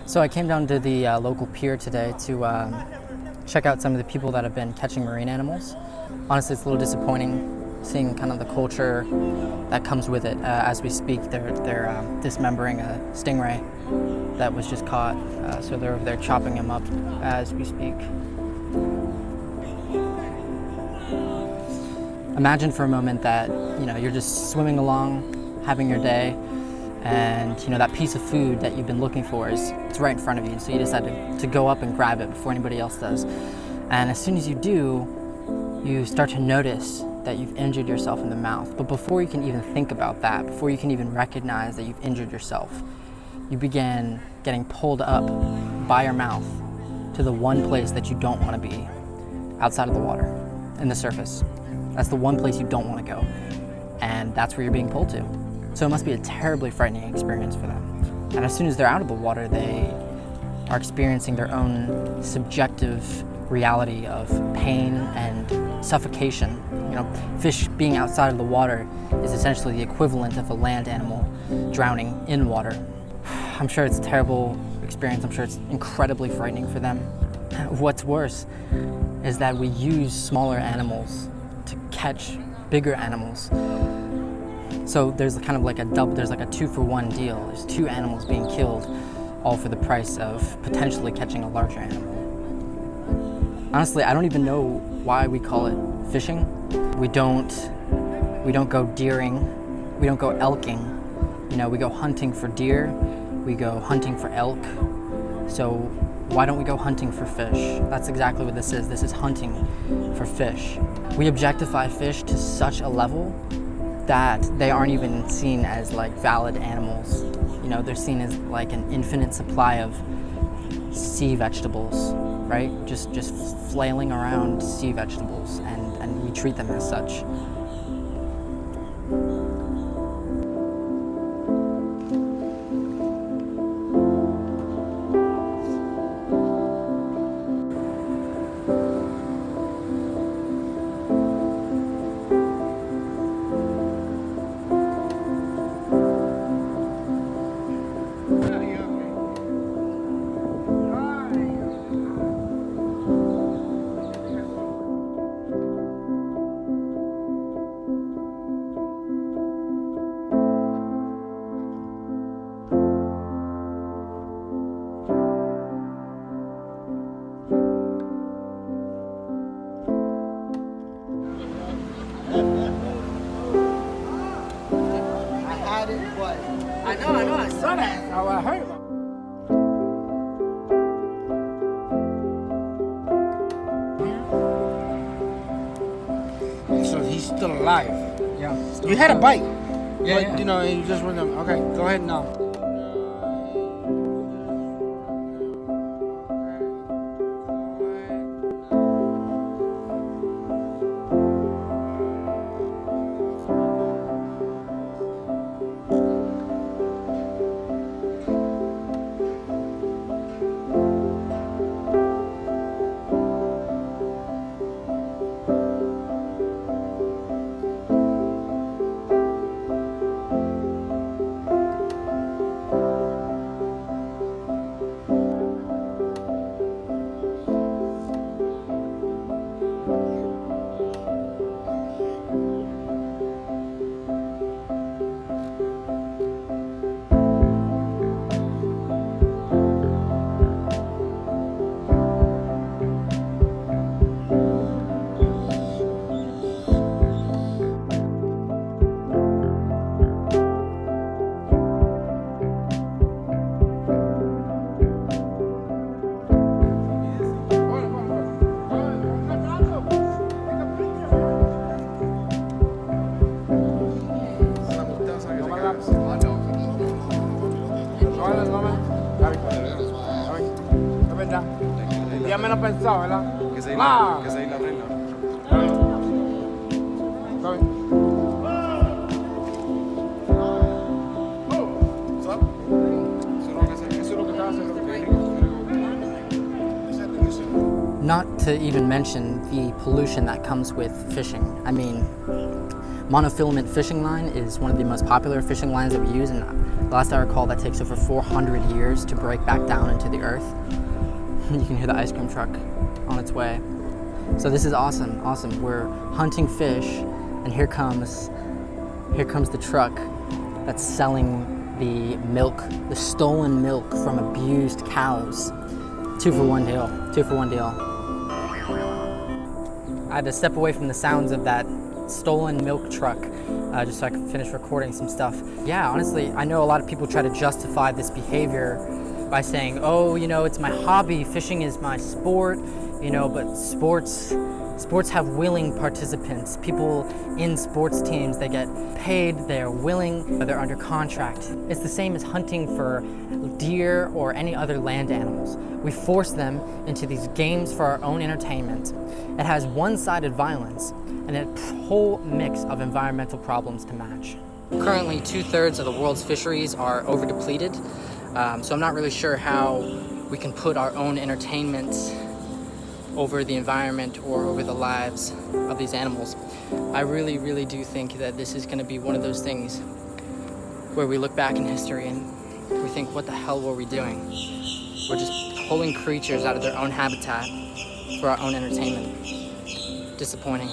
So I came down to the local pier today to check out some of the people that have been catching marine animals. Honestly, it's a little disappointing seeing kind of the culture that comes with it. As we speak, they're dismembering a stingray that was just caught. So they're over there chopping him up as we speak. Imagine for a moment that you're just swimming along, having your day, and that piece of food that you've been looking for it's right in front of you. So you decide to go up and grab it before anybody else does. And as soon as you do, you start to notice that you've injured yourself in the mouth. But before you can even think about that, before you can even recognize that you've injured yourself, you begin getting pulled up by your mouth to the one place that you don't want to be, outside of the water, in the surface. That's the one place you don't want to go. And that's where you're being pulled to. So it must be a terribly frightening experience for them. And as soon as they're out of the water, they are experiencing their own subjective reality of pain and suffocation. Fish being outside of the water is essentially the equivalent of a land animal drowning in water. I'm sure it's a terrible experience. I'm sure it's incredibly frightening for them. What's worse is that we use smaller animals to catch bigger animals. So there's kind of like there's like a 2-for-1 deal. There's two animals being killed, all for the price of potentially catching a larger animal. Honestly, I don't even know why we call it fishing. We don't go deering, we don't go elking. We go hunting for deer, we go hunting for elk. So why don't we go hunting for fish? That's exactly what this is. This is hunting for fish. We objectify fish to such a level that they aren't even seen as like valid animals. They're seen as like an infinite supply of sea vegetables, right? Just flailing around sea vegetables, and we treat them as such. I know, I saw that. I heard about it. So he's still alive. Yeah. You had a bite. Yeah, but, yeah. You just went up. Okay, go ahead now. El día menos pensado, ¿verdad? Que se la regla. Está bien. Not to even mention the pollution that comes with fishing. I mean, Monofilament fishing line is one of the most popular fishing lines that we use, and last I recall that takes over 400 years to break back down into the earth. You can hear the ice cream truck on its way. So this is awesome. We're hunting fish, and here comes the truck that's selling the milk, the stolen milk from abused cows. 2 for 1 deal. 2 for 1 deal. I had to step away from the sounds of that stolen milk truck just so I could finish recording some stuff. Yeah, honestly, I know a lot of people try to justify this behavior by saying, oh, you know, it's my hobby, fishing is my sport, you know, but sports have willing participants. People in sports teams, they get paid, they're willing, they're under contract. It's the same as hunting for deer or any other land animals. We force them into these games for our own entertainment. It has one-sided violence and a whole mix of environmental problems to match. Currently, 2/3 of the world's fisheries are over-depleted, so I'm not really sure how we can put our own entertainment over the environment or over the lives of these animals. I really, really do think that this is going to be one of those things where we look back in history and we think, what the hell were we doing? We're just pulling creatures out of their own habitat for our own entertainment. Disappointing.